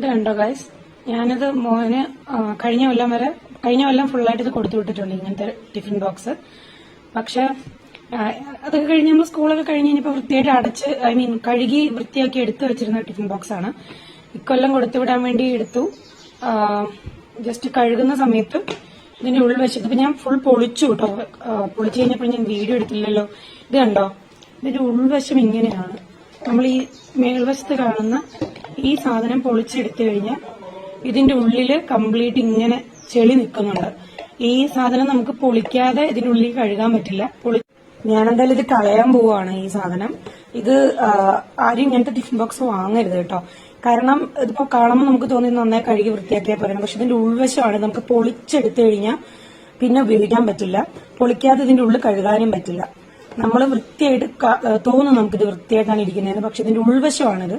ഇത് കണ്ടോ ഗൈസ്, ഞാനിത് മോന് കഴിഞ്ഞ കൊല്ലം ഫുള്ളായിട്ട് ഇത് കൊടുത്തു വിട്ടിട്ടുണ്ട് ഇങ്ങനത്തെ ടിഫിൻ ബോക്സ്. പക്ഷെ അതൊക്കെ കഴിഞ്ഞ് നമ്മൾ സ്കൂളൊക്കെ കഴിഞ്ഞ് കഴിഞ്ഞപ്പോൾ വൃത്തിയായിട്ട് അടച്ച് കഴുകി വൃത്തിയാക്കി എടുത്തു വെച്ചിരുന്ന ടിഫിൻ ബോക്സ് ആണ്. ഇക്കൊല്ലം കൊടുത്തുവിടാൻ വേണ്ടി എടുത്തു. ജസ്റ്റ് കഴുകുന്ന സമയത്ത് ഇതിന്റെ ഉൾവശത്ത് ഇപ്പൊ ഞാൻ ഫുൾ പൊളിച്ചു കേട്ടോ. പൊളിച്ചു കഴിഞ്ഞപ്പോൾ ഞാൻ വീഡിയോ എടുത്തില്ലല്ലോ. ഇത് കണ്ടോ, ഇതിന്റെ ഉൾവശം ഇങ്ങനെയാണ്. നമ്മൾ ഈ മേൽവശത്ത് കാണുന്ന ഈ സാധനം പൊളിച്ചെടുത്തു കഴിഞ്ഞാൽ ഇതിന്റെ ഉള്ളില് കംപ്ലീറ്റ് ഇങ്ങനെ ചെളി നിൽക്കുന്നുണ്ട്. ഈ സാധനം നമുക്ക് പൊളിക്കാതെ ഇതിനുള്ളിൽ കഴുകാൻ പറ്റില്ല. ഞാനെന്തായാലും ഇത് കളയാൻ പോവാണ്. ഈ സാധനം ഇത് ആരും ഇങ്ങനത്തെ ടിഫിൻ ബോക്സ് വാങ്ങരുത് കേട്ടോ. കാരണം ഇതിപ്പോ കാണുമ്പോൾ നമുക്ക് തോന്നി നന്നായി കഴുകി വൃത്തിയാക്കിയാൽ പറയണം. പക്ഷെ ഇതിന്റെ ഉൾവശമാണ്, നമുക്ക് പൊളിച്ചെടുത്തു കഴിഞ്ഞാൽ പിന്നെ ഉപയോഗിക്കാൻ പറ്റില്ല. പൊളിക്കാതെ ഇതിന്റെ ഉള്ളിൽ കഴുകാനും പറ്റില്ല. നമ്മൾ വൃത്തിയായിട്ട് തോന്നും നമുക്കിത് വൃത്തിയായിട്ടാണ് ഇരിക്കുന്നതെന്ന്, പക്ഷെ ഇതിന്റെ ഉൾവശമാണിത്.